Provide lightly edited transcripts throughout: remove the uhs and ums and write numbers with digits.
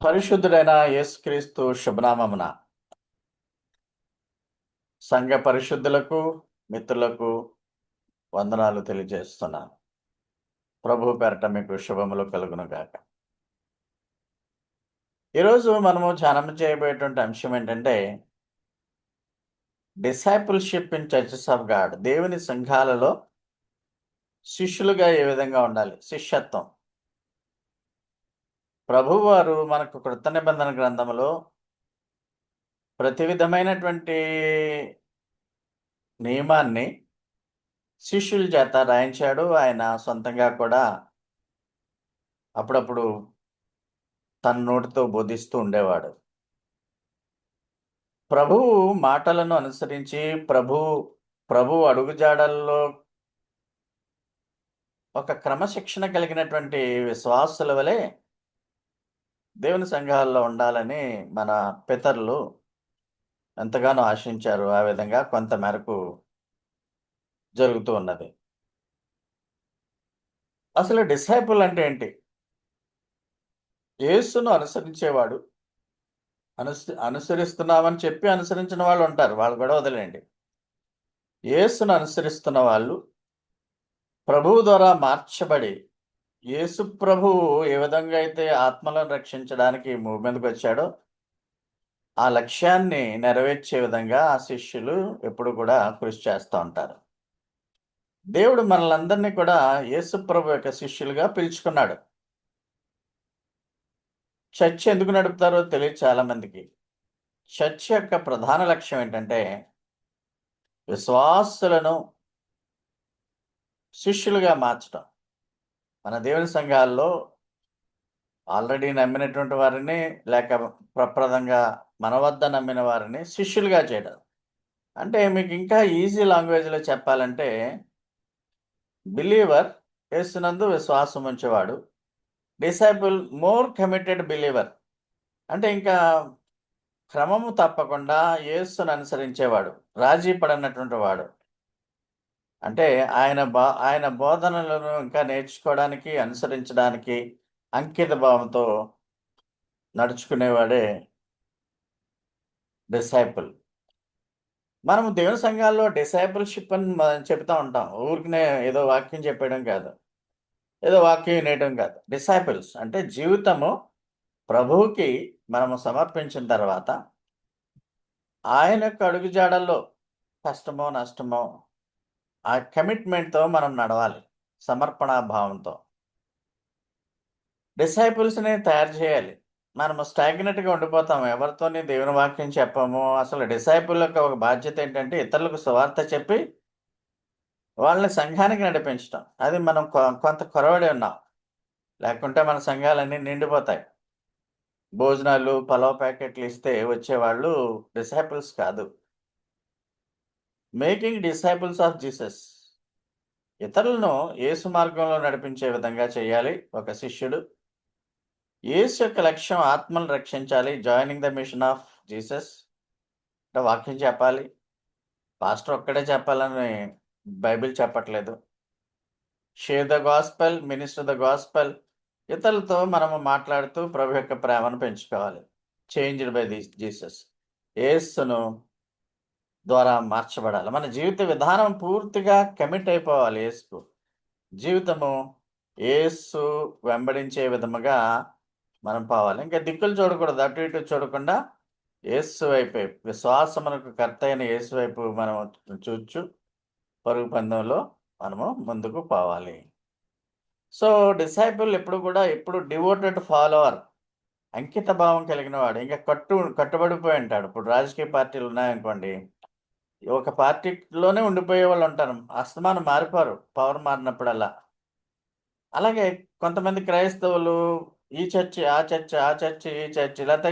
పరిశుద్ధుడైన యేసుక్రీస్తు శుభనామమున సంఘ పరిశుద్ధులకు మిత్రులకు వందనాలు తెలియజేస్తున్నాను. ప్రభు పేరట మీకు శుభములు కలుగును గాక. ఈరోజు మనము ధ్యానం చేయబోయేటువంటి అంశం ఏంటంటే discipleship in churches of God. దేవుని సంఘాలలో శిష్యులుగా ఏ విధంగా ఉండాలి, శిష్యత్వం. ప్రభువు వారు మనకు కృత నిబంధన గ్రంథములో ప్రతి విధమైనటువంటి నియమాన్ని శిష్యుల చేత రాయించాడు. ఆయన సొంతంగా కూడా అప్పుడప్పుడు తన నోటితో బోధిస్తూ ఉండేవాడు. ప్రభువు మాటలను అనుసరించి ప్రభు అడుగుజాడల్లో ఒక క్రమశిక్షణ కలిగినటువంటి విశ్వాసుల వలె దేవుని సంఘాల్లో ఉండాలని మన పితరులు ఎంతగానో ఆశించారు. ఆ విధంగా కొంత మేరకు జరుగుతూ ఉన్నది. అసలు డిసైపుల్ అంటే ఏంటి? యేసును అనుసరించేవాడు. అనుసరిస్తున్నామని చెప్పి అనుసరించిన వాళ్ళు ఉంటారు. వాళ్ళు కూడా వదిలేయండి. యేసును అనుసరిస్తున్న వాళ్ళు ప్రభువు ద్వారా మార్చబడి, యేసు ప్రభువు ఏ విధంగా అయితే ఆత్మలను రక్షించడానికి భూమి మీదకి వచ్చాడో ఆ లక్ష్యాన్ని నెరవేర్చే విధంగా ఆ శిష్యులు ఎప్పుడు కూడా కృషి చేస్తూ ఉంటారు. దేవుడు మనలందరినీ కూడా యేసు ప్రభు యొక్క శిష్యులుగా పిలుచుకున్నాడు. చర్చ్ ఎందుకు నడుపుతారో తెలియదు చాలా మందికి. చర్చ్ యొక్క ప్రధాన లక్ష్యం ఏంటంటే విశ్వాసులను శిష్యులుగా మార్చడం. మన దేవుని సంఘాల్లో ఆల్రెడీ నమ్మినటువంటి వారిని, లేక ప్రప్రదంగా మన వద్ద నమ్మిన వారిని శిష్యులుగా చేయడం. అంటే మీకు ఇంకా ఈజీ లాంగ్వేజ్లో చెప్పాలంటే బిలీవర్ యేసునందు విశ్వాసం ఉంచేవాడు, డిసైపుల్ మోర్ కమిటెడ్ బిలీవర్. అంటే ఇంకా క్రమము తప్పకుండా యేసును అనుసరించేవాడు, రాజీ పడనటువంటి వాడు. అంటే ఆయన బోధనలను ఇంకా నేర్చుకోవడానికి, అనుసరించడానికి అంకిత భావంతో నడుచుకునేవాడే డిసైపుల్. మనము దేవుని సంఘాల్లో డిసైపుల్షిప్ అని చెప్తా ఉంటాం. ఊరికనే ఏదో వాక్యం చెప్పేయడం కాదు, ఏదో వాక్యం వినేయడం కాదు. డిసైపుల్స్ అంటే జీవితము ప్రభువుకి మనము సమర్పించిన తర్వాత ఆయన యొక్క అడుగుజాడల్లో కష్టమో నష్టమో ఆ కమిట్మెంట్తో మనం నడవాలి, సమర్పణా భావంతో. డిసైపుల్స్ని తయారు చేయాలి. మనము స్టాగ్నెట్గా ఉండిపోతాము, ఎవరితోని దేవుని వాక్యం చెప్పము. అసలు డిసైపుల్ యొక్క ఒక బాధ్యత ఏంటంటే ఇతరులకు సువార్త చెప్పి వాళ్ళని సంఘానికి నడిపించడం. అది మనం కొంత కొరవడి ఉన్నాం. లేకుంటే మన సంఘాలన్నీ నిండిపోతాయి. భోజనాలు, పలావ్ ప్యాకెట్లు ఇస్తే వచ్చేవాళ్ళు డిసైపుల్స్ కాదు. Making disciples of Jesus. ఇతరులను యేసు మార్గంలో నడిపించే విధంగా చేయాలి ఒక శిష్యుడు. యేసు యొక్క లక్ష్యం ఆత్మను రక్షించాలి. Joining the machine of Jesus. అంటే వాక్యం చెప్పాలి. పాస్టర్ ఒక్కడే చెప్పాలని బైబిల్ చెప్పట్లేదు. Share the gospel, minister the gospel. ఇతరులతో మనము మాట్లాడుతూ ప్రభు యొక్క ప్రేమను పెంచుకోవాలి. Changed by Jesus. యేసును ద్వారా మార్చబడాలి. మన జీవిత విధానం పూర్తిగా కమిట్ అయిపోవాలి యేసుకు. జీవితము యేసు వెంబడించే విధముగా మనం పోవాలి. ఇంకా దిక్కులు చూడకూడదు, అటు ఇటు చూడకుండా యేసు వైపే, విశ్వాసమునకు కర్త అయిన యేసు వైపు మనం చూచు పరుగు పందెంలో మనము ముందుకు పోవాలి. సో డిసైపుల్ ఎప్పుడు డివోటెడ్ ఫాలోవర్, అంకిత భావం కలిగిన వాడు. ఇంకా కట్టుబడిపోయి ఉంటాడు. ఇప్పుడు రాజకీయ పార్టీలు ఉన్నాయనుకోండి, ఒక పార్టీలోనే ఉండిపోయే వాళ్ళు ఉంటారు. అస్తమానం మారిపోరు పవర్ మారినప్పుడల్లా. అలాగే కొంతమంది క్రైస్తవులు ఈ చర్చి ఆ చర్చి, ఆ చర్చి ఈ చర్చి, లేకపోతే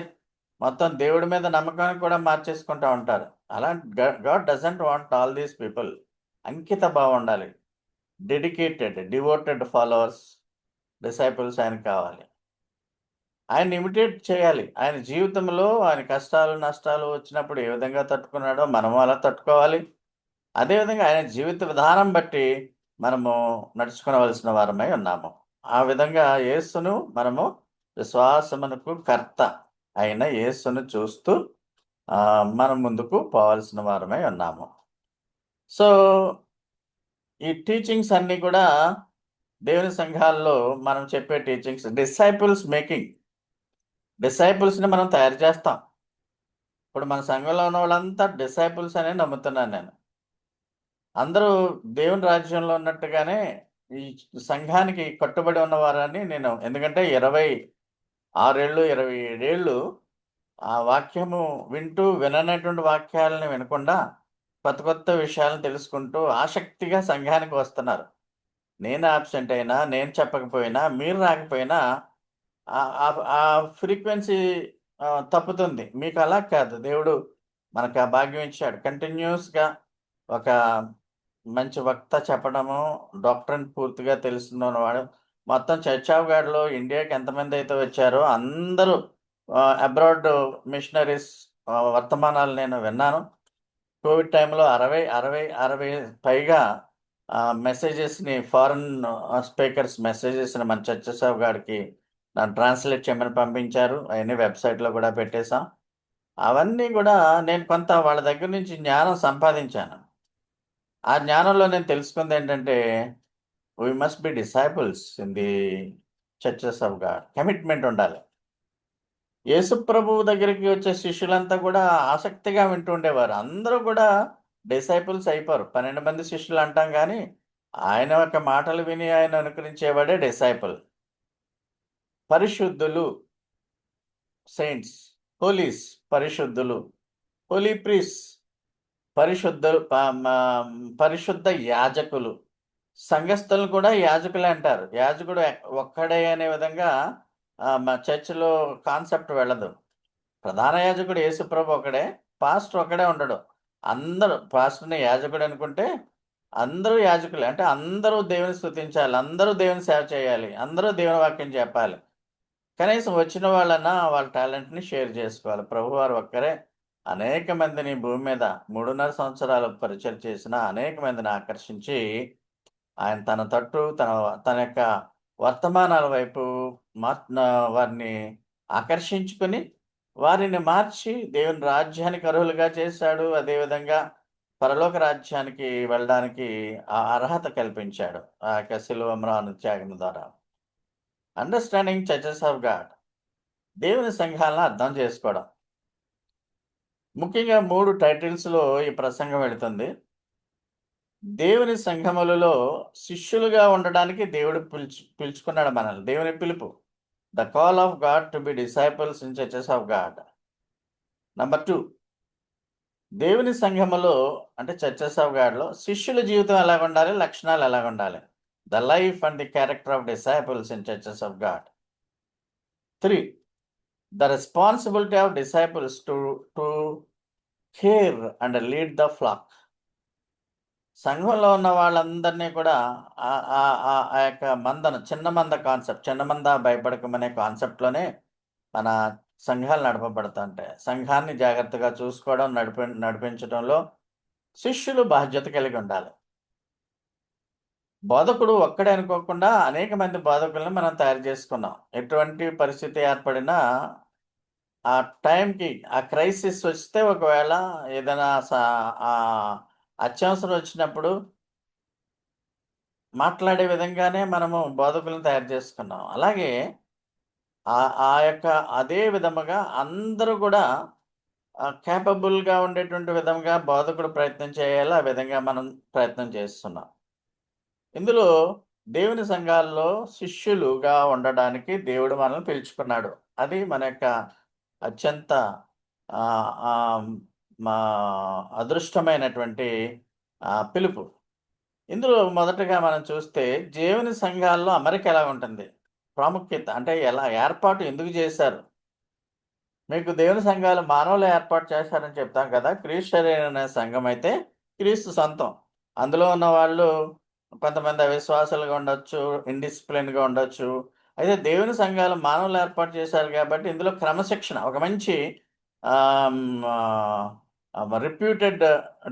మొత్తం దేవుడి మీద నమ్మకాన్ని కూడా మార్చేసుకుంటూ ఉంటారు. అలా God doesn't want all these people. అంకిత భావం ఉండాలి. డెడికేటెడ్, డివోటెడ్ ఫాలోవర్స్, డిసైపుల్స్ ఆయనకు కావాలి. ఆయన ఇమిటేట్ చేయాలి. ఆయన జీవితంలో ఆయన కష్టాలు నష్టాలు వచ్చినప్పుడు ఏ విధంగా తట్టుకున్నాడో మనము అలా తట్టుకోవాలి. అదేవిధంగా ఆయన జీవిత విధానం బట్టి మనము నడుచుకోవలసిన వారమై ఉన్నాము. ఆ విధంగా యేసును మనము విశ్వాసమునకు కర్త అయిన యేసును చూస్తూ మనం ముందుకు పోవాల్సిన వారమై ఉన్నాము. సో, ఈ టీచింగ్స్ అన్నీ కూడా దేవుని సంఘాల్లో మనం చెప్పే టీచింగ్స్ డిసైపుల్స్‌ని మనం తయారు చేస్తాం. ఇప్పుడు మన సంఘంలో ఉన్న వాళ్ళంతా డిసైపుల్స్ అనే నమ్ముతున్నాను నేను. అందరూ దేవుని రాజ్యంలో ఉన్నట్టుగానే ఈ సంఘానికి కట్టుబడి ఉన్నవారని నేను, ఎందుకంటే 26 ఏళ్ళు, 27 ఏళ్ళు ఆ వాక్యము వింటూ విననటువంటి వాక్యాలను వినకుండా కొత్త కొత్త విషయాలను తెలుసుకుంటూ ఆసక్తిగా సంఘానికి వస్తున్నారు. నేను అబ్సెంట్ అయినా, నేను చెప్పకపోయినా, మీరు రాకపోయినా ఆ ఫ్రీక్వెన్సీ తప్పుతుంది. మీకు అలా కాదు. దేవుడు మనకు ఆ భాగ్యం ఇచ్చాడు. కంటిన్యూయస్‌గా ఒక మంచి వక్త చెప్పడము, డాక్ట్రిన్ పూర్తిగా తెలుసున్నవాడు. మొత్తం చర్చ్ ఆఫ్ గాడ్‌లో ఇండియాకి ఎంతమందైతే వచ్చారో అందరూ అబ్రాడ్ మిషనరీస్ వర్తమానాలు నేను విన్నాను. కోవిడ్ టైంలో 60 పైగా మెసేజెస్‌ని ఫారెన్ స్పీకర్స్ మెసేజెస్‌ని మన చర్చెస్ ఆఫ్ గాడ్‌కి ట్రాన్స్‌లేట్ చేయమని పంపించారు. అయన్నీ వెబ్‌సైట్‌లో కూడా పెట్టేసాం. అవన్నీ గూడా నేను కొంత వాళ్ళ దగ్గర నుంచి జ్ఞానం సంపాదించాను. ఆ జ్ఞానంలో నేను తెలుసుకుందేంటంటే, we must be disciples in the churches of God. Commitment ఉండాలి. యేసుప్రభువు దగ్గరికి వచ్చే శిష్యులంతా కూడా ఆసక్తిగా వింటుండేవారు. అందరూ కూడా డిసైపుల్స్ అయిపోరు. 12 మంది శిష్యులు అంటాం గానీ, ఆయన యొక్క మాటలు విని ఆయన అనుకరించేవాడే డిసైపుల్. పరిశుద్ధులు, సెయింట్స్, హోలీస్ పరిశుద్ధులు, హోలీ ప్రీస్ట్స్ పరిశుద్ధ యాజకులు. సంఘస్థులను కూడా యాజకులే అంటారు. యాజకుడు ఒక్కడే అనే విధంగా మా చర్చ్‌లో కాన్సెప్ట్ వెళ్ళదు. ప్రధాన యాజకుడు యేసుప్రభు ఒకడే. పాస్టర్ ఒకడే ఉండడు. అందరూ పాస్టర్‌ని యాజకుడు అనుకుంటే అందరూ యాజకులే. అంటే అందరూ దేవుని స్తుతించాలి. అందరూ దేవుని సేవ చేయాలి. అందరూ దేవుని వాక్యం చెప్పాలి. కనీసం వచ్చిన వాళ్ళన్నా వాళ్ళ టాలెంట్‌ని షేర్ చేసుకోవాలి. ప్రభువారు ఒక్కరే అనేక మందిని భూమి మీద 3.5 సంవత్సరాలు పరిచయం చేసిన అనేక మందిని ఆకర్షించి, ఆయన తన తట్టు తన యొక్క వర్తమానాల వైపు వారిని ఆకర్షించుకొని, వారిని మార్చి దేవుని రాజ్యానికి అర్హులుగా చేశాడు. అదేవిధంగా పరలోక రాజ్యానికి వెళ్ళడానికి అర్హత కల్పించాడు. ఆ యొక్క శిలువ మ్రాను త్యాగం ద్వారా. Understanding churches of God. దేవుని సంఘాలను అర్థం చేసుకోవడం. ముఖ్యంగా 3 టైటిల్స్‌లో ఈ ప్రసంగం వెళుతుంది. దేవుని సంఘములలో శిష్యులుగా ఉండడానికి దేవుడు పిలుచుకున్నాడు మనల్ని. దేవుని పిలుపు. The call of God to be disciples in churches of God. Number 2, దేవుని సంఘములో అంటే చర్చెస్ ఆఫ్ గాడ్‌లో శిష్యుల జీవితం ఎలాగుండాలి? లక్షణాలు ఎలాగుండాలి? The life and the character of disciples in churches of God. 3, the responsibility of disciples to care and lead the flock. సంఘంలో ఉన్న వాళ్ళందరినీ కూడా ఆ యొక్క చిన్న మంద కాన్సెప్ట్, చిన్న మంద భయపడకమనే కాన్సెప్ట్‌లోనే మన సంఘాలు నడపబడుతుంటాయి. సంఘాన్ని జాగ్రత్తగా చూసుకోవడం, నడిపించడంలో శిష్యులు బాధ్యత కలిగి ఉండాలి. బోధకుడు ఒక్కడే అనుకోకుండా అనేక మంది బోధకులను మనం తయారు చేసుకున్నాం. ఎటువంటి పరిస్థితి ఏర్పడినా ఆ టైంకి ఆ క్రైసిస్ వస్తే ఒకవేళ ఏదైనా అత్యవసరం వచ్చినప్పుడు మాట్లాడే విధంగానే మనము బోధకులను తయారు చేసుకున్నాం. అలాగే ఆ యొక్క అదే విధముగా అందరూ కూడా కేపబుల్‌గా ఉండేటువంటి విధంగా బోధకుడు ప్రయత్నం చేయాలి. ఆ విధంగా మనం ప్రయత్నం చేస్తున్నాం. ఇందులో దేవుని సంఘాల్లో శిష్యులుగా ఉండడానికి దేవుడు మనల్ని పిలుచుకున్నాడు. అది మన యొక్క అత్యంత ఆహ్, ఆహ్, మా అదృష్టమైనటువంటి పిలుపు. ఇందులో మొదటగా మనం చూస్తే దేవుని సంఘాల్లో అమరిక ఎలా ఉంటుంది? ప్రాముఖ్యత అంటే ఎలా ఏర్పాటు ఎందుకు చేశారు? మీకు దేవుని సంఘాలు మానవులు ఏర్పాటు చేశారని చెప్తాం కదా! క్రీస్తు శరీరం అనే సంఘం అయితే క్రీస్తు సొంతం. అందులో ఉన్నవాళ్ళు కొంతమంది అవిశ్వాసులుగా ఉండొచ్చు, ఇండిసిప్లిన్‌గా ఉండొచ్చు. అయితే దేవుని సంఘాలు మానవులు ఏర్పాటు చేశారు కాబట్టి ఇందులో క్రమశిక్షణ ఒక మంచి ఆహ్, రిప్యూటెడ్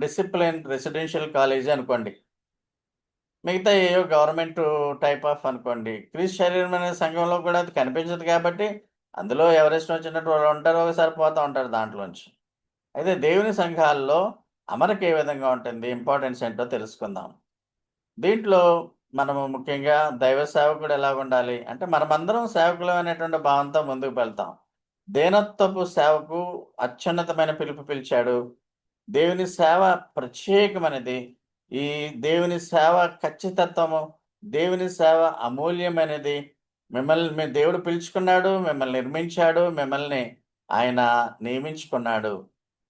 డిసిప్లిన్ రెసిడెన్షియల్ కాలేజీ అనుకోండి. మిగతా ఏయో గవర్నమెంట్ టైప్ ఆఫ్ అనుకోండి. క్రీస్తు శరీరం అనే సంఘంలో కూడా అది కనిపించదు కాబట్టి అందులో ఎవరిష్టం వచ్చినట్టు వాళ్ళు ఉంటారు. ఒకసారి పోతా ఉంటారు దాంట్లోంచి. అయితే దేవుని సంఘాల్లో అమరిక ఏ విధంగా ఉంటుంది? ఇంపార్టెన్స్ ఏంటో తెలుసుకుందాం. దీంట్లో మనము ముఖ్యంగా దైవ సేవకుడు ఎలాగుండాలి? అంటే మనమందరం సేవకులం అనేటువంటి భావంతో ముందుకు వెళ్తాం. దీనత్వపు సేవకు అత్యున్నతమైన పిలుపు పిలిచాడు. దేవుని సేవ ప్రత్యేకమైనది. ఈ దేవుని సేవ ఖచ్చితత్వము, దేవుని సేవ అమూల్యమైనది. మీ దేవుడు పిలుచుకున్నాడు, మిమ్మల్ని నిర్మించాడు, మిమ్మల్ని ఆయన నియమించుకున్నాడు.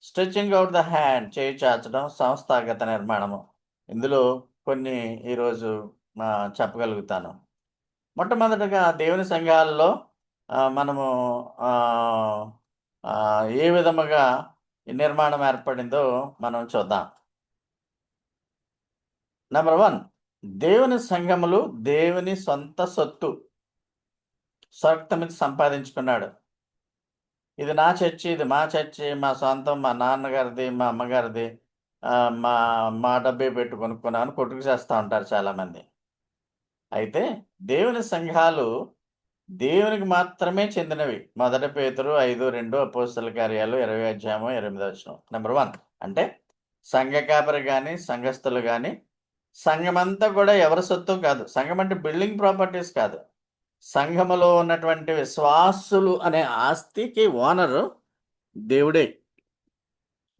స్ట్రెచింగ్ ఔట్ ద హ్యాండ్, చేయి చాచడం, సంస్థాగత నిర్మాణము. ఇందులో కొన్ని ఈరోజు చెప్పగలుగుతాను. మొట్టమొదటగా దేవుని సంఘాల్లో మనము ఏ విధముగా ఈ నిర్మాణం ఏర్పడిందో మనం చూద్దాం. నెంబర్ 1, దేవుని సంఘములు దేవుని సొంత సొత్తు. స్వరక్తమిచ్చి సంపాదించుకున్నాడు. ఇది నా చర్చి, ఇది మా చర్చి, మా సొంతం, మా నాన్నగారిది, మా అమ్మగారిది, మా మా డబ్బే పెట్టి కొనుక్కున్నామని కొట్టుకు చేస్తూ ఉంటారు చాలామంది. అయితే దేవుని సంఘాలు దేవునికి మాత్రమే చెందినవి. 1 పేతురు 5:2, అపోస్తలుల కార్యాలు 20:28. నెంబర్ 1 అంటే సంఘ కాపరి గాని, సంఘస్థులు గాని, సంఘమంతా కూడా ఎవరి సొత్తు కాదు. సంఘం అంటే బిల్డింగ్ ప్రాపర్టీస్ కాదు. సంఘములో ఉన్నటువంటి విశ్వాసులు అనే ఆస్తికి ఓనరు దేవుడే.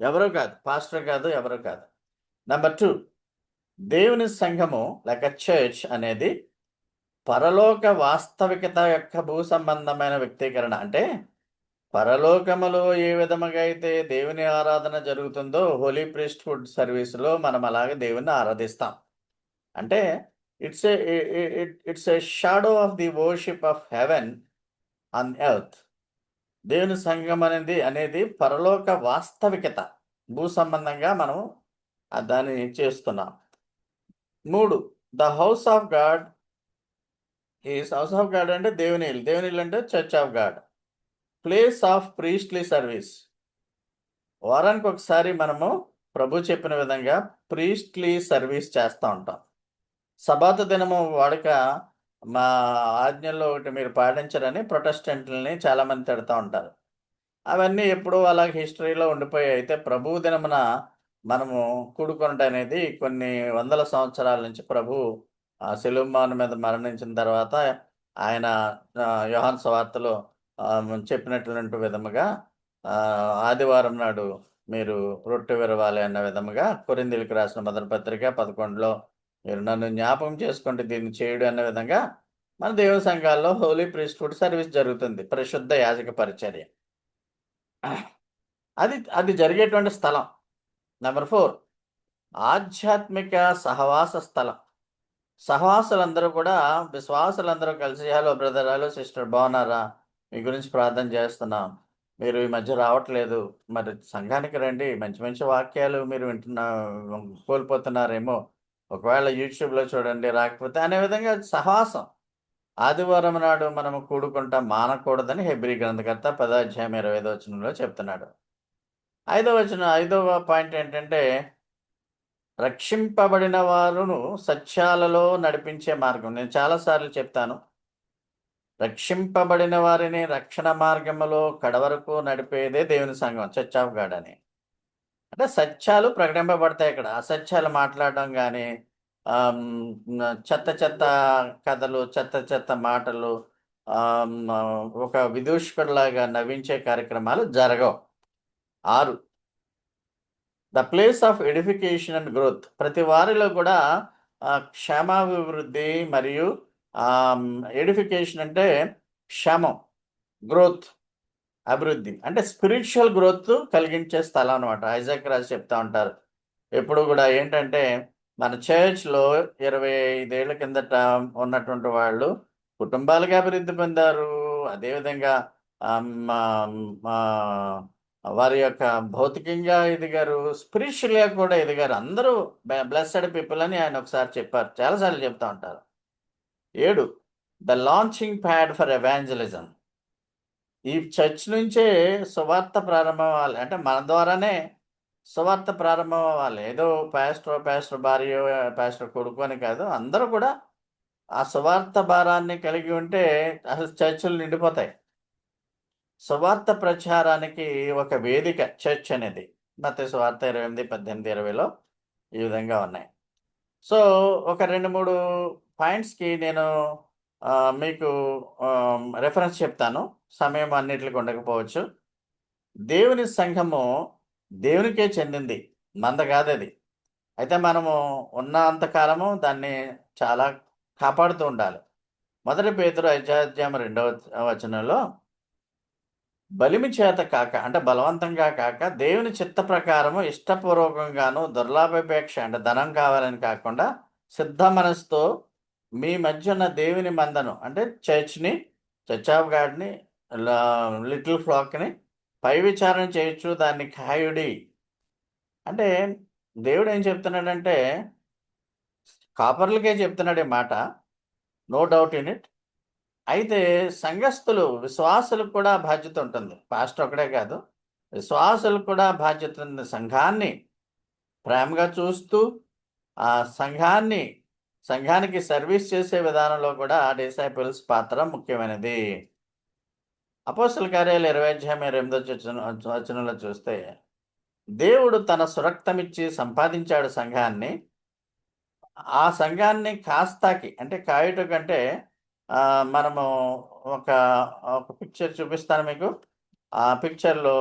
ఎవరో కాదు. పాస్టర్ కాదు, ఎవరో కాదు. నెంబర్ 2, దేవుని సంఘము లేక చర్చ్ అనేది పరలోక వాస్తవికత యొక్క భూ సంబంధమైన వ్యక్తీకరణ. అంటే పరలోకములో ఏ విధముగా అయితే దేవుని ఆరాధన జరుగుతుందో హోలీ ప్రీస్ట్‌హుడ్ సర్వీస్‌లో మనం అలాగే దేవుణ్ణి ఆరాధిస్తాం. అంటే it's a shadow of the worship of haven on earth. దేవుని సంఘం అనేది పరలోక వాస్తవికత. భూ సంబంధంగా మనం దాన్ని చేస్తున్నాం. 3, the house of God is house of God అంటే దేవుని ఇల్లు. దేవుని ఇల్లు అంటే church of God. Place of priestly service. వారానికి ఒకసారి మనము ప్రభు చెప్పిన విధంగా ప్రీస్ట్లీ సర్వీస్ చేస్తూ ఉంటాం. సబాతు దినము వాడుక మా ఆజ్ఞల్లో ఒకటి మీరు పాటించరని ప్రొటెస్టెంట్లని చాలామంది తిడతా ఉంటారు. అవన్నీ ఎప్పుడూ అలాగే హిస్టరీలో ఉండిపోయాయి. అయితే ప్రభు దినమున మనము కూడుకొనుట అనేది కొన్ని వందల సంవత్సరాల నుంచి ప్రభు సిలువ మీద మరణించిన తర్వాత ఆయన యోహాను సువార్తలో చెప్పినటువంటి విధముగా ఆదివారం నాడు మీరు రొట్టె విరవాలి అన్న విధముగా కొరింథీయులకు రాసిన మొదటి పత్రిక 11లో మీరు నన్ను జ్ఞాపకం చేసుకుంటే దీన్ని చేయుడు అన్న విధంగా మన దేవుని సంఘాల్లో హోలీ ప్రీస్ట్‌హుడ్ సర్వీస్ జరుగుతుంది. పరిశుద్ధ యాజక పరిచర్య. అది జరిగేటువంటి స్థలం. నెంబర్ 4, ఆధ్యాత్మిక సహవాస స్థలం. సహవాసులందరూ కూడా విశ్వాసులందరూ కలిసి హలో బ్రదర్, హలో సిస్టర్ బాగున్నారా? మీ గురించి ప్రార్థన చేస్తున్నాం. మీరు ఈ మధ్య రావట్లేదు. మరి సంఘానికి రండి. మంచి మంచి వాక్యాలు మీరు కోల్పోతున్నారేమో. ఒకవేళ యూట్యూబ్‌లో చూడండి, రాకపోతే అనే విధంగా సహవాసం. ఆదివారం నాడు మనము కూడుకుంటాం మానకూడదని హెబ్రీ గ్రంథకర్త 10:25 చెప్తున్నాడు. 5వ పాయింట్ ఏంటంటే రక్షింపబడిన వారును సత్యాలలో నడిపించే మార్గం. నేను చాలాసార్లు చెప్తాను. రక్షింపబడిన వారిని రక్షణ మార్గములో కడవరకు నడిపేదే దేవుని సంఘం, చర్చ్ ఆఫ్ గాడ్ అని. అంటే సత్యాలు ప్రకటింపబడతాయి ఇక్కడ. అసత్యాలు మాట్లాడడం కానీ, చెత్త చెత్త కథలు, చెత్త చెత్త మాటలు, ఒక విదూషకుడిలాగా నవ్వించే కార్యక్రమాలు జరగవు. 6, the place of edification and growth. ప్రతి వారిలో కూడా క్షేమాభివృద్ధి మరియు ఎడిఫికేషన్ అంటే క్షేమం, గ్రోత్ అభివృద్ధి అంటే స్పిరిచువల్ గ్రోత్ కలిగించే స్థలం అనమాట. ఐజాక్ రాజు చెప్తా ఉంటారు ఎప్పుడు కూడా ఏంటంటే మన చర్చ్లో 25 ఏళ్ల కిందట ఉన్నటువంటి వాళ్ళు కుటుంబాలుగా అభివృద్ధి పొందారు. అదేవిధంగా వారి యొక్క భౌతికంగా ఎదిగారు, స్పిరిచువల్గా కూడా ఎదిగారు. అందరూ బ్లెస్సెడ్ పీపుల్ అని ఆయన ఒకసారి చెప్పారు. చాలాసార్లు చెప్తా ఉంటారు. 7, the launching pad for evangelism. ఈ చర్చ్ నుంచే సువార్త ప్రారంభం అవ్వాలి. అంటే మన ద్వారానే సువార్త ప్రారంభం అవ్వాలి. ఏదో పాస్టర్ భార్యో, పాస్టర్ కొడుకు అని కాదు. అందరూ కూడా ఆ సువార్త భారాన్ని కలిగి ఉంటే అసలు చర్చిలు నిండిపోతాయి. సువార్త ప్రచారానికి ఒక వేదిక చర్చ్ అనేది. మత్తయి సువార్త 28, 18, 20లో ఈ విధంగా ఉన్నాయి. సో, ఒక 2, 3 పాయింట్స్‌కి నేను మీకు రిఫరెన్స్ చెప్తాను. సమయం అన్నిట్లికి ఉండకపోవచ్చు. దేవుని సంఘము దేవునికే చెందింది. మనది కాదది. అయితే మనము ఉన్నంత కాలము దాన్ని చాలా కాపాడుతూ ఉండాలి. మొదటి పేతురు 5వ అధ్యాయం 2వ వచనంలో బలిమి చేత కాక అంటే బలవంతంగా కాక దేవుని చిత్త ప్రకారము ఇష్టపూర్వకంగాను దుర్లాభాపేక్ష అంటే ధనం కావాలని కాకుండా సిద్ధ మనసుతో మీ మధ్య ఉన్న దేవుని మందను అంటే చర్చ్ ఆఫ్ గాడ్ని లిటిల్ ఫ్లాక్ని పై విచారణ చేయొచ్చు దాన్ని కాయుడి అంటే దేవుడు ఏం చెప్తున్నాడంటే కాపర్లకే చెప్తున్నాడు ఈ మాట. No doubt in it. అయితే సంఘస్థులు, విశ్వాసులకు కూడా బాధ్యత ఉంటుంది. పాస్టర్ ఒకడే కాదు. విశ్వాసులకు కూడా బాధ్యత ఉంది. సంఘాన్ని ప్రేమగా చూస్తూ, ఆ సంఘానికి సర్వీస్ చేసే విధానంలో కూడా డిసైపుల్స్ పాత్ర ముఖ్యమైనది. అపోస్తల కార్యాలు 20 అధ్యాయం 28 వచనంలో చూస్తే, దేవుడు తన సురక్తమిచ్చి సంపాదించాడు సంఘాన్ని. ఆ సంఘాన్ని కాస్తాకి అంటే కాయుట కంటే మనము ఒక ఒక పిక్చర్ చూపిస్తాను మీకు. ఆ పిక్చర్‌లో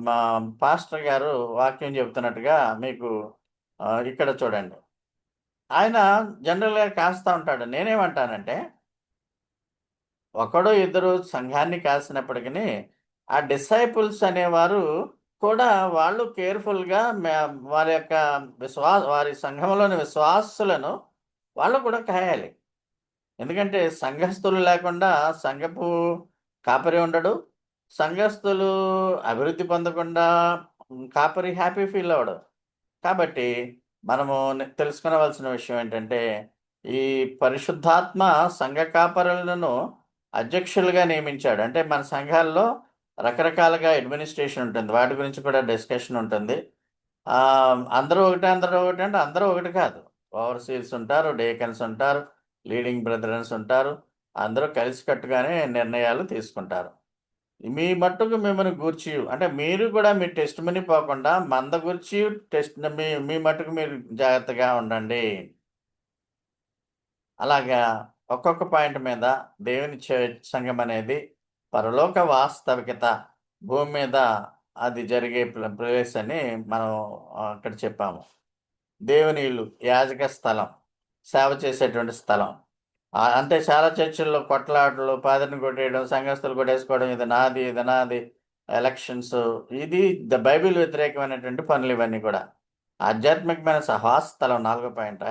మా పాస్టర్ గారు వాక్యం చెప్తున్నట్టుగా మీకు ఇక్కడ చూడండి. ఆయన జనరల్‌గా కాస్తా ఉంటాడు. నేనేమంటానంటే, ఒకడో ఇద్దరు సంఘాన్ని కాసినప్పటికిని, ఆ డిసైపుల్స్ అనేవారు కూడా వాళ్ళు కేర్‌ఫుల్‌గా వారి యొక్క వారి సంఘంలోని విశ్వాసులను వాళ్ళు కూడా కాయాలి. ఎందుకంటే సంఘస్థులు లేకుండా సంఘపు కాపరి ఉండడు. సంఘస్థులు అభివృద్ధి పొందకుండా కాపరి హ్యాపీ ఫీల్ అవ్వడు. కాబట్టి మనము తెలుసుకొనవలసిన విషయం ఏంటంటే, ఈ పరిశుద్ధాత్మ సంఘ కాపరులను అధ్యక్షులుగా నియమించాడు. అంటే మన సంఘాల్లో రకరకాలుగా అడ్మినిస్ట్రేషన్ ఉంటుంది. వాటి గురించి కూడా డిస్కషన్ ఉంటుంది. అందరూ ఒకటే, అందరూ ఒకటే అంటే అందరూ ఒకటి కాదు. ఓవర్‌సీర్స్ ఉంటారు, డీకన్స్ ఉంటారు, లీడింగ్ బ్రదరన్స్ ఉంటారు. అందరూ కలిసికట్టుగానే నిర్ణయాలు తీసుకుంటారు. మీ మట్టుకు మిమ్మల్ని గూర్చి అంటే మీరు కూడా మీ టెస్టిమనీ పోకుండా మంద గూర్చి మీ మట్టుకు మీరు జాగ్రత్తగా ఉండండి. అలాగా ఒక్కొక్క పాయింట్ మీద దేవుని సంఘం అనేది పరలోక వాస్తవికత భూమి మీద అది జరిగే ప్లేస్ అని మనం అక్కడ చెప్పాము. దేవుని ఇల్లు, యాజక స్థలం, సేవ చేసేటువంటి స్థలం. అంటే చాలా చర్చిల్లో కొట్లాటలు, పాదరిని కొట్టేయడం, సంఘస్థులు కొట్టేసుకోవడం, ఇది నాది, ఇది నాది, ఎలక్షన్స్ ఇది బైబిల్ వ్యతిరేకమైనటువంటి పనులు ఇవన్నీ కూడా. ఆధ్యాత్మికమైన సహవాస స్థలం 4వ పాయింట్.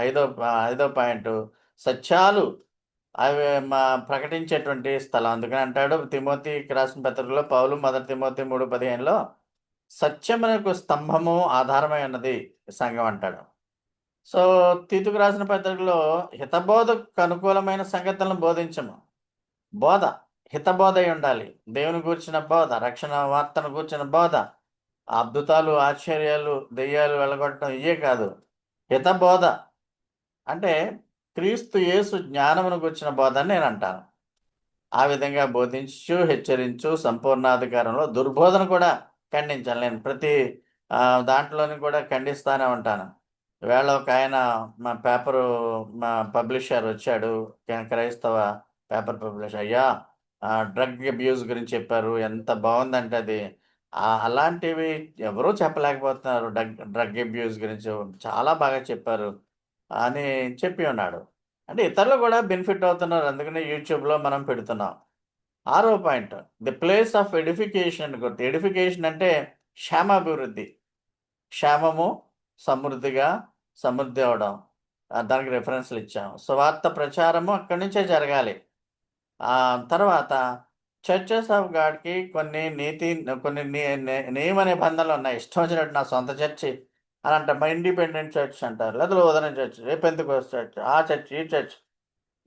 ఐదో పాయింట్ సత్యాలు అవి ప్రకటించేటువంటి స్థలం. అందుకని అంటాడు తిమోతికి రాసిన పత్రికలో పౌలు మొదటి తిమోతి 3:15లో సత్యమునకు స్తంభము ఆధారమై ఉన్నది సంఘం అంటాడు. సో, తీతుకు రాసిన పత్రికలో హితబోధకు అనుకూలమైన సంగతులను బోధించము. బోధ, హితబోధ అయి ఉండాలి. దేవుని గూర్చిన బోధ, రక్షణ వార్తను గూర్చిన బోధ, అద్భుతాలు, ఆశ్చర్యాలు, దెయ్యాలు వెళ్ళగొట్టడం ఇయే కాదు. హితబోధ అంటే క్రీస్తు యేసు జ్ఞానమును గూర్చిన బోధ అని నేనంటాను. ఆ విధంగా బోధించు, హెచ్చరించు, సంపూర్ణాధికారంలో దుర్బోధన కూడా ఖండించాలి. నేను ప్రతి దాంట్లోని కూడా ఖండిస్తానే ఉంటాను. ఈవేళ ఒకాయన మా పబ్లిషర్ వచ్చాడు. క్రైస్తవ పేపర్ పబ్లిషర్. అయ్యా! డ్రగ్ అబ్యూజ్ గురించి చెప్పారు. ఎంత బావుందంటే అది. అలాంటివి ఎవరూ చెప్పలేకపోతున్నారు. డ్రగ్ అబ్యూజ్ గురించి చాలా బాగా చెప్పారు అని చెప్పి ఉన్నాడు. అంటే ఇతరులు కూడా బెనిఫిట్ అవుతున్నారు. అందుకనే యూట్యూబ్‌లో మనం పెడుతున్నాం. 6వ point the place of edification గుర్తు. ఎడిఫికేషన్ అంటే క్షేమాభివృద్ధి. క్షేమము, సమృద్ధి అవ్వడం. దానికి రిఫరెన్స్‌లు ఇచ్చాం. సువార్త ప్రచారము అక్కడి నుంచే జరగాలి. తర్వాత చర్చెస్ ఆఫ్ గాడ్‌కి కొన్ని కొన్ని నియమ నిబంధనలు ఉన్నాయి. ఇష్టం వచ్చినట్టు నా సొంత చర్చి అని అంటారు. ఇండిపెండెంట్ చర్చ్ అంటారు. లేదా లూథరన్ చర్చ్, పెంతెకోస్తు చర్చ్, ఆ చర్చ్, ఈ చర్చ్.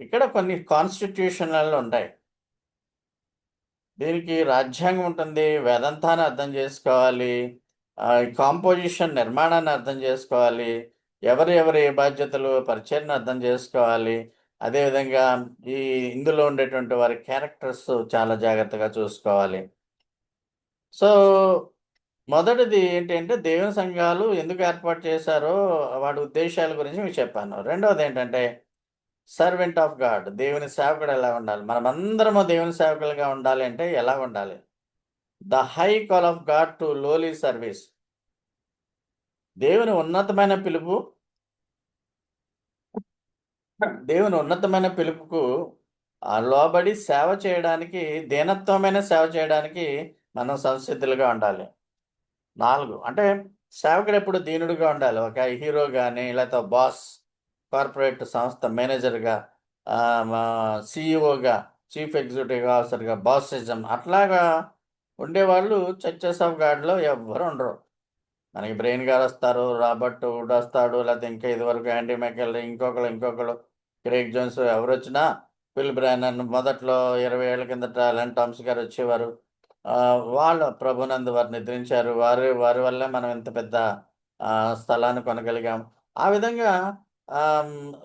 ఇక్కడ కొన్ని కాన్స్టిట్యూషనల్ ఉంటాయి. దీనికి రాజ్యాంగం ఉంటుంది. వేదాంతాన్ని అర్థం చేసుకోవాలి. కాంపోజిషన్ నిర్మాణాన్ని అర్థం చేసుకోవాలి. ఎవరు ఏ బాధ్యతలు పరిచయను అర్థం చేసుకోవాలి. అదేవిధంగా ఈ ఇందులో ఉండేటువంటి వారి క్యారెక్టర్స్ చాలా జాగ్రత్తగా చూసుకోవాలి. సో, మొదటిది ఏంటంటే దేవుని సంఘాలు ఎందుకు ఏర్పాటు చేశారో వాటి ఉద్దేశాల గురించి మీకు చెప్పాను. రెండవదేంటంటే సర్వెంట్ ఆఫ్ గాడ్, దేవుని సేవకుడు ఎలా ఉండాలి? మనమందరము దేవుని సేవకులుగా ఉండాలి అంటే ఎలా ఉండాలి? The high call of God to lowly service. దేవుని ఉన్నతమైన పిలుపు దేవుని ఉన్నతమైన పిలుపుకు లోబడి సేవ చేయడానికి, దీనత్వమైన సేవ చేయడానికి మనం సంసిద్ధులుగా ఉండాలి. 4 అంటే సేవకుడు ఎప్పుడు దీనుడుగా ఉండాలి. ఒక హీరో గాని, లేకపోతే బాస్, కార్పొరేట్ సంస్థ మేనేజర్‌గా, సీఈఓగా, చీఫ్ ఎగ్జిక్యూటివ్ ఆఫీసర్‌గా, బాసిజం అట్లాగా ఉండేవాళ్ళు చర్చెస్ ఆఫ్ గాడ్‌లో ఎవ్వరు ఉండరు. మనకి బ్రెయిన్ గారొస్తారు, రాబర్ట్ వుడ్ వస్తాడు, లేకపోతే ఇంకా ఇదివరకు యాండీ మెకెల్, ఇంకొకళ్ళు క్రేగ్ జోన్స్ ఎవరొచ్చినా, ఫిల్ బ్రానన్ మొదట్లో 20 ఏళ్ల కిందట అలన్ థామస్ గారు వచ్చేవారు. వాళ్ళు ప్రభునందు వారు నిద్రించారు. వారి వల్లే మనం ఇంత పెద్ద స్థలాన్ని కొనగలిగాం. ఆ విధంగా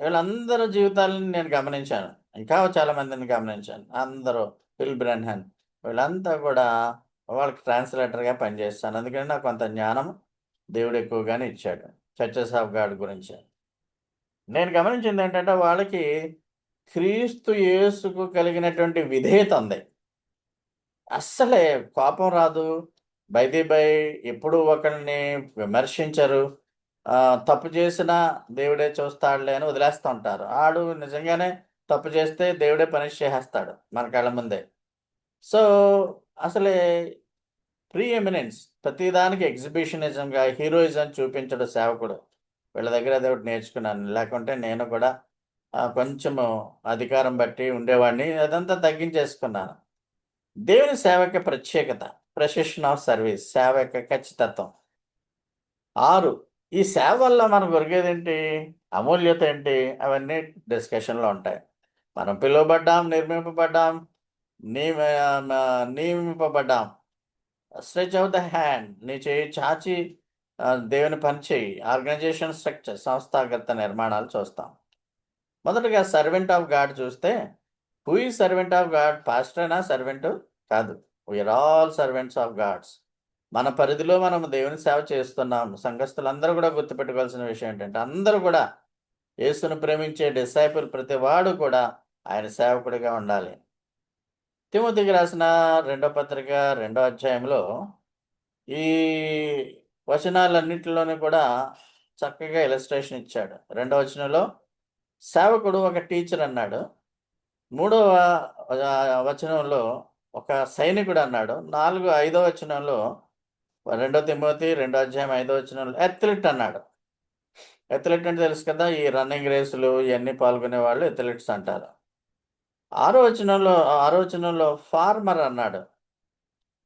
వీళ్ళందరి జీవితాలను నేను గమనించాను. ఇంకా చాలా మందిని గమనించాను. అందరూ ఫిల్ బ్రాన్హన్ వీళ్ళంతా కూడా వాళ్ళకి ట్రాన్స్‌లేటర్‌గా పనిచేస్తాను. అందుకని నాకు కొంత జ్ఞానం దేవుడు ఎక్కువగానే ఇచ్చాడు. చర్చెస్ ఆఫ్ గాడ్ గురించి. నేను గమనించిందేంటంటే వాళ్ళకి క్రీస్తు యేసుకు కలిగినటువంటి విధేయత ఉంది. అస్సలే కోపం రాదు. బై ది బై ఎప్పుడు ఒకరిని విమర్శించరు. తప్పు చేసినా దేవుడే చూస్తాడులే అని వదిలేస్తూ ఉంటారు. ఆడు నిజంగానే తప్పు చేస్తే దేవుడే పనిష్ చేసేస్తాడు మన కళ్ళ ముందే. సో, అసలే ప్రీ ఎమినెన్స్ ప్రతిదానికి ఎగ్జిబిషనిజంగా, హీరోయిజం చూపించడు సేవకుడు. వీళ్ళ దగ్గర అదొకటి నేర్చుకున్నాను. లేకుంటే నేను కూడా కొంచెము అధికారం బట్టి ఉండేవాడిని. అదంతా తగ్గించేసుకున్నాను. దేవుని సేవ యొక్క ప్రత్యేకత. Precision of service. సేవ యొక్క ఖచ్చితత్వం. 6 ఈ సేవ వల్ల మనకు ఒరిగేదేంటి? అమూల్యత ఏంటి? అవన్నీ డిస్కషన్‌లో ఉంటాయి. మనం పిలువబడ్డాం, నిర్మింపబడ్డాం, నియమ నియమింపబడ్డాం. Stretch out the hand. నీ చేయి చాచి దేవుని పని చెయ్యి. ఆర్గనైజేషన్ స్ట్రక్చర్, సంస్థాగత నిర్మాణాలు చూస్తాం. మొదటగా సర్వెంట్ ఆఫ్ గాడ్ చూస్తే, who is servant of God? పాస్టరేనా సర్వెంటు? కాదు. We are all servants of gods. మన పరిధిలో మనం దేవుని సేవ చేస్తున్నాం. సంఘస్థులందరూ కూడా గుర్తుపెట్టుకోవాల్సిన విషయం ఏంటంటే, అందరూ కూడా యేసును ప్రేమించే డిసైపుల్ ప్రతివాడు కూడా ఆయన సేవకుడిగా ఉండాలి. తిమోతికి రాసిన రెండో పత్రిక, రెండో అధ్యాయంలో ఈ వచనాలన్నిటిలోని కూడా చక్కగా ఇలస్ట్రేషన్ ఇచ్చాడు. రెండో వచనంలో సేవకుడు ఒక టీచర్ అన్నాడు. మూడవ వచనంలో ఒక సైనికుడు అన్నాడు. 5వ వచనంలో 2 తిమోతి 2 అధ్యాయం 5వ వచనంలో అథ్లెట్ అన్నాడు. అథ్లెట్ అంటే తెలుసు కదా! ఈ రన్నింగ్ రేసులు ఇయన్నీ పాల్గొనే వాళ్ళు అథ్లెట్స్ అంటారు. 6వ వచనంలో ఫార్మర్ అన్నాడు.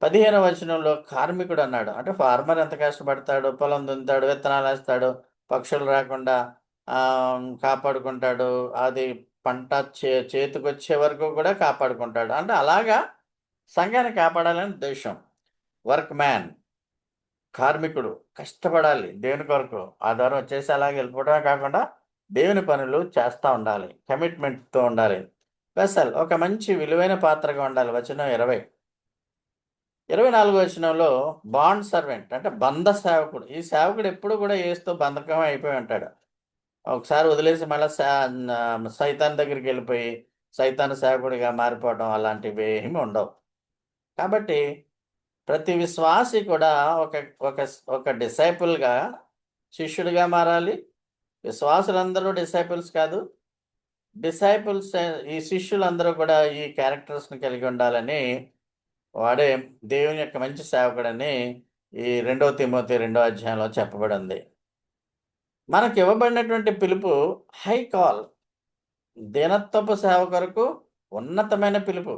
15వ వచనంలో కార్మికుడు అన్నాడు. అంటే ఫార్మర్ ఎంత కష్టపడతాడు, పొలం దున్నుతాడు, విత్తనాలేస్తాడు, పక్షులు రాకుండా కాపాడుకుంటాడు. అది పంట చేతికొచ్చే వరకు కూడా కాపాడుకుంటాడు. అంటే అలాగా సంఘాన్ని కాపాడాలని ఉద్దేశ్యం. వర్క్ మ్యాన్, కార్మికుడు కష్టపడాలి దేవుని కొరకు. ఆదివారం వచ్చేసి అలాగే వెళ్ళిపోవడమే కాకుండా దేవుని పనులు చేస్తా ఉండాలి. కమిట్మెంట్‌తో ఉండాలి. వెసల్ ఒక మంచి విలువైన పాత్రగా ఉండాలి. వచనం 20. 24వ వచనంలో బాండ్ సర్వెంట్ అంటే బంధ సేవకుడు. ఈ సేవకుడు ఎప్పుడు కూడా యేసుతో బంధకం అయిపోయి ఉంటాడు. ఒకసారి వదిలేసి మళ్ళా సైతాన్ దగ్గరికెళ్ళిపోయి, సైతాను సేవకుడిగా మారిపోవడం అలాంటివి ఏమి ఉండవు. కాబట్టి ప్రతి విశ్వాసి కూడా ఒక ఒక ఒక డిసైపుల్‌గా, శిష్యుడిగా మారాలి. విశ్వాసులందరూ డిసైపుల్స్ కాదు. డిసైపుల్స్ ఈ శిష్యులందరూ కూడా ఈ క్యారెక్టర్స్‌ని కలిగి ఉండాలని వాడే దేవుని యొక్క మంచి సేవకుడని ఈ 2 తిమోతి 2 అధ్యాయంలో చెప్పబడింది. మనకివ్వబడినటువంటి పిలుపు హై కాల్. దీనత్వపు సేవ కొరకు ఉన్నతమైన పిలుపు.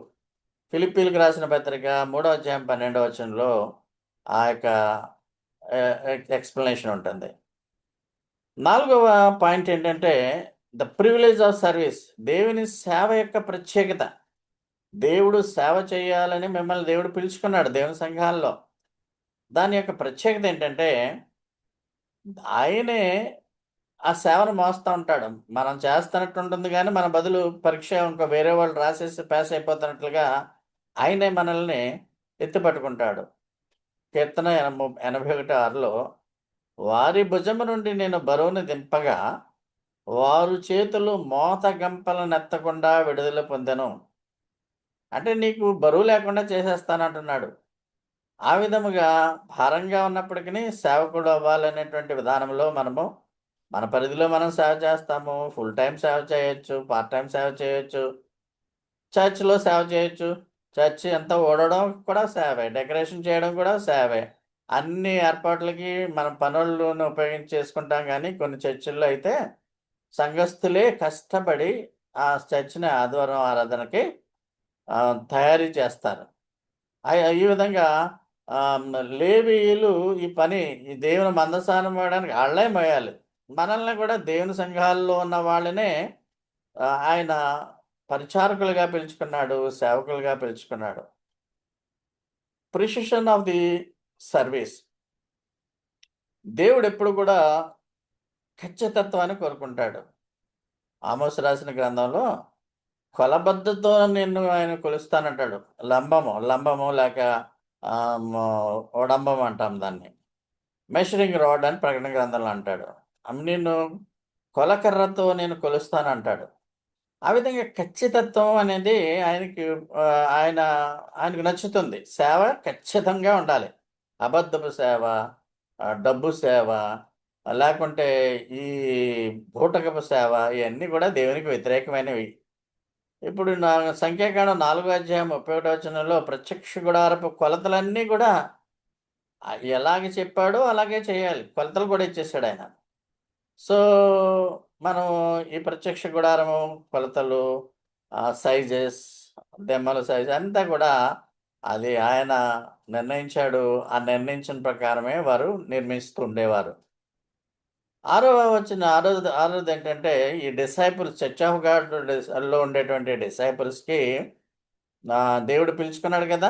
ఫిలిప్పీలకు రాసిన పత్రిక 3వ అధ్యాయం 12వ వచనంలో ఆ యొక్క ఎక్స్‌ప్లనేషన్ ఉంటుంది. 4వ పాయింట్ ఏంటంటే ద ప్రివిలేజ్ ఆఫ్ సర్వీస్. దేవుని సేవ యొక్క ప్రత్యేకత. దేవుడు సేవ చేయాలని మిమ్మల్ని దేవుడు పిలుచుకున్నాడు దేవుని సంఘాల్లో. దాని యొక్క ప్రత్యేకత ఏంటంటే ఆయనే ఆ సేవను మోస్తా ఉంటాడు. మనం చేస్తున్నట్టు ఉంటుంది గానీ, మన బదులు పరీక్ష ఇంకో వేరే వాళ్ళు రాసేసి పాస్ అయిపోతున్నట్లుగా ఆయనే మనల్ని ఎత్తి పట్టుకుంటాడు. కీర్తన 81:6లో వారి భుజము నుండి నేను బరువును దింపగా, వారు చేతులు మోత గంపలనెత్తకుండా విడుదల పొందెను. అంటే నీకు బరువు లేకుండా చేసేస్తానంటున్నాడు. ఆ విధముగా భారంగా ఉన్నప్పటికిని సేవకుడు అవ్వాలనేటువంటి విధానంలో మనము మన పరిధిలో మనం సేవ చేస్తాము. ఫుల్ టైమ్ సేవ చేయొచ్చు. పార్ట్ టైమ్ సేవ చేయొచ్చు. చర్చ్‌లో సేవ చేయొచ్చు. చర్చ్ అంతా ఊడవడం కూడా సేవే. డెకరేషన్ చేయడం కూడా సేవే. అన్ని ఏర్పాట్లకి మనం పనోళ్ళను ఉపయోగించి చేసుకుంటాం గానీ, కొన్ని చర్చిల్లో అయితే సంఘస్థులే కష్టపడి ఆ చర్చ్‌ని ఆదివారం ఆరాధనకి తయారీ చేస్తారు. ఈ విధంగా లేవీయులు ఈ పని ఈ దేవుని మందసానం మోయడానికి ఆళ్ళే మోయాలి. మనల్ని కూడా దేవుని సంఘాల్లో ఉన్న వాళ్ళనే ఆయన పరిచారకులుగా పిలుచుకున్నాడు. సేవకులుగా పిలుచుకున్నాడు. Precision of the service. దేవుడెప్పుడు కూడా ఖచ్చితత్వాన్ని కోరుకుంటాడు. ఆమోస్ రాసిన గ్రంథంలో కొలబద్దతో నిన్ను ఆయన కొలుస్తానంటాడు. లంబము లేక ఒడంబం అంటాం దాన్ని. మెషరింగ్ రాడ్ అని ప్రకటన గ్రంథంలో అంటాడు. నిన్ను కొలకర్రతో నేను కొలుస్తానంటాడు. ఆ విధంగా ఖచ్చితత్వం అనేది ఆయనకి ఆయనకు నచ్చుతుంది. సేవ ఖచ్చితంగా ఉండాలి. అబద్ధపు సేవ, డబ్బు సేవ, లేకుంటే ఈ బూటకపు సేవ ఇయన్నీ కూడా దేవునికి వ్యతిరేకమైనవి. ఇప్పుడు సంఖ్యాకాండం 4 అధ్యాయం 31 వచనంలో ప్రత్యక్ష గుడారపు కొలతలన్నీ కూడా ఎలాగ చెప్పాడో అలాగే చేయాలి. కొలతలు కూడా ఇచ్చేసాడాయన. సో, మనం ఈ ప్రత్యక్ష గుడారము కొలతలు, సైజెస్, దెమ్మల సైజ్ అంతా కూడా అది ఆయన నిర్ణయించాడు. ఆ నిర్ణయించిన ప్రకారమే వారు నిర్మిస్తూ ఉండేవారు. ఆరోదేంటంటే ఈ డిసైపుల్స్ చర్చ్ ఆఫ్ గాడ్‌లో ఉండేటువంటి డిసైపుల్స్‌కి దేవుడు పిలుచుకున్నాడు కదా!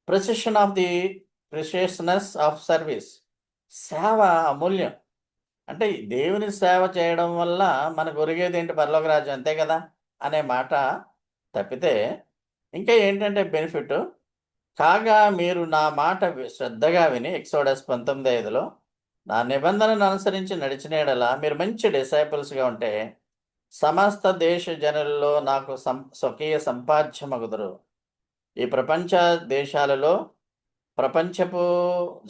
Precision of the preciousness of service. సేవ అమూల్యం. అంటే దేవుని సేవ చేయడం వల్ల మనకు ఒరిగేదేంటి పరలోక రాజ్యం అంతే కదా! అనే మాట తప్పితే ఇంకా ఏంటంటే బెనిఫిటు, కాగా మీరు నా మాట శ్రద్ధగా విని ఎక్సోడస్ 19:5లో నా నిబంధనను అనుసరించి నడిచిన యెడల మీరు మంచి డిసైపుల్స్‌గా ఉంటే సమస్త దేశ జనులలో నాకు స్వకీయ సంపాద్యమగుదురు. ఈ ప్రపంచ దేశాలలో, ప్రపంచపు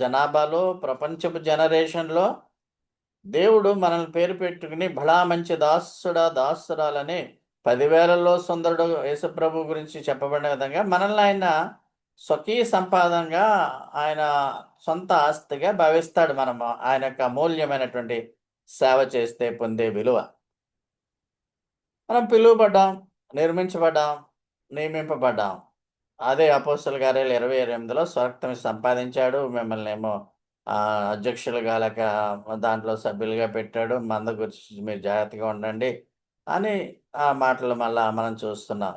జనాభాలో, ప్రపంచపు జనరేషన్‌లో దేవుడు మనల్ని పేరు పెట్టుకుని భళా మంచి దాసుడా, దాసురాలని 10,000లో సుందరుడు యేసుప్రభు గురించి చెప్పబడిన విధంగా మనల్ని ఆయన స్వకీయ సంపాదనగా ఆయన సొంత ఆస్తిగా భావిస్తాడు. మనము ఆయన యొక్క అమూల్యమైనటువంటి సేవ చేస్తే పొందే విలువ. మనం పిలువబడ్డాం, నిర్మించబడ్డాం, నియమింపబడ్డాం. అదే అపోస్తలుల కార్యాలు 20:28లో స్వార్థం సంపాదించాడు. మిమ్మల్నేమో అధ్యక్షులుగా లేక దాంట్లో సభ్యులుగా పెట్టాడు. మంద గురించి మీరు జాగ్రత్తగా ఉండండి అని ఆ మాటలు మళ్ళా మనం చూస్తున్నాం.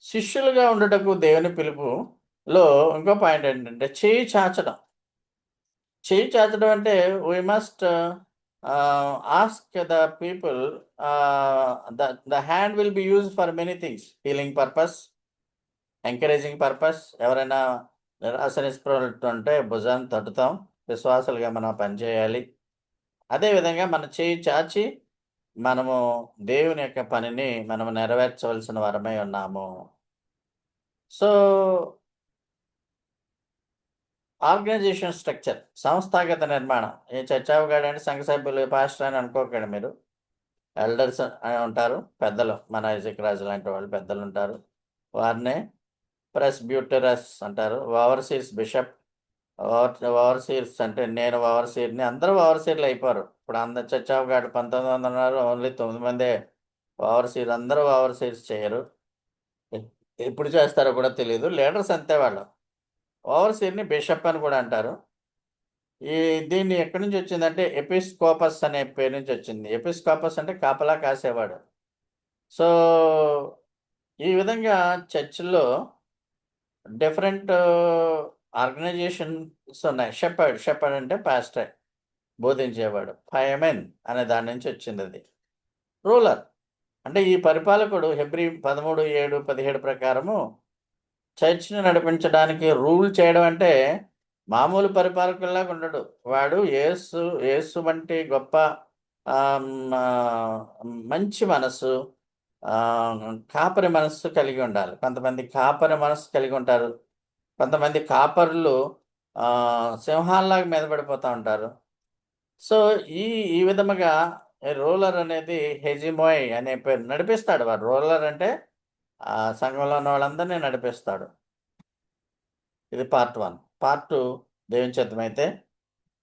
శిష్యులుగా ఉండుటకు దేవుని పిలుపులో ఇంకో పాయింట్ ఏంటంటే చేయి చాచడం. చేయి చాచడం అంటే we must ask the people the hand will be used for many things. Healing purpose, encouraging purpose. ఎవరైనా నిరాశ నిస్పృహలతో ఉంటే భుజాన్ని తట్టుతాం. విశ్వాసులుగా మనం పనిచేయాలి. అదేవిధంగా మన చేయి చాచి మనము దేవుని యొక్క పనిని మనము నెరవేర్చవలసిన వారమై ఉన్నాము. సో, ఆర్గనైజేషన్ స్ట్రక్చర్, సంస్థాగత నిర్మాణం. ఈ చర్చ్ ఆఫ్ గాడ్ అంటే సంఘ సభ్యులు, పాస్టర్ అని అనుకోకండి మీరు. ఎల్డర్స్ అని ఉంటారు. పెద్దలు, మన ఐజాక్ రాజు లాంటి వాళ్ళు పెద్దలుంటారు. వారినే ప్రెస్బ్యూటరస్ అంటారు. ఓవర్‌సీర్స్ బిషప్. ఓవర్‌సీర్స్ అంటే నేను ఓవర్‌సీర్‌ని. అందరూ ఓవర్‌సీర్‌లు అయిపోరు. ఇప్పుడు చర్చ్ ఆఫ్ గాడ్ 1900 ఓన్లీ 9 మందే ఓవర్‌సీర్. అందరూ ఓవర్‌సీర్స్ చేయరు. ఎ ఎప్పుడు చేస్తారో కూడా తెలీదు. లీడర్స్ అంతే వాళ్ళు. ఓవర్‌సీర్‌ని బిషప్ అని కూడా అంటారు. దీన్ని ఎక్కడి నుంచి వచ్చిందంటే ఎపిస్కోపస్ అనే పేరు నుంచి వచ్చింది. ఎపిస్కోపస్ అంటే కాపలా కాసేవాడు. సో, ఈ విధంగా చర్చ్‌లో డిఫరెంట్ ఆర్గనైజేషన్స్ ఉన్నాయి. షెపర్డ్ అంటే పాస్టర్, బోధించేవాడు. ఫైమెన్ అనే దాని నుంచి వచ్చింది అది. రూలర్ అంటే ఈ పరిపాలకుడు హెబ్రీ 13:7-17 ప్రకారము చర్చ్ని నడిపించడానికి రూల్ చేయడం అంటే మామూలు పరిపాలకుల్లాగా ఉండడు. వాడు యేసు వంటి గొప్ప మంచి మనసు, కాపరి మనస్సు కలిగి ఉండాలి. కొంతమంది కాపరి మనస్సు కలిగి ఉంటారు. కొంతమంది కాపరులు సింహాల్లాగా మీద పడిపోతూ ఉంటారు. సో ఈ విధముగా రూలర్ అనేది హెజిమోయ్ అనే పేరు నడిపిస్తాడు. వాడు రూలర్ అంటే సంఘంలో ఉన్న వాళ్ళందరినీ నడిపిస్తాడు. ఇది పార్ట్ 1. పార్ట్ 2 దేవుని చిత్తమైతే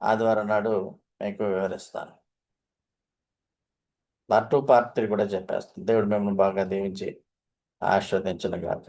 ఆదివారం నాడు మీకు వివరిస్తాను. పార్ట్ 2, పార్ట్ 3 కూడా చెప్పేస్తాను. దేవుడు మిమ్మల్ని బాగా దీవించి ఆశీర్వదించును గాక.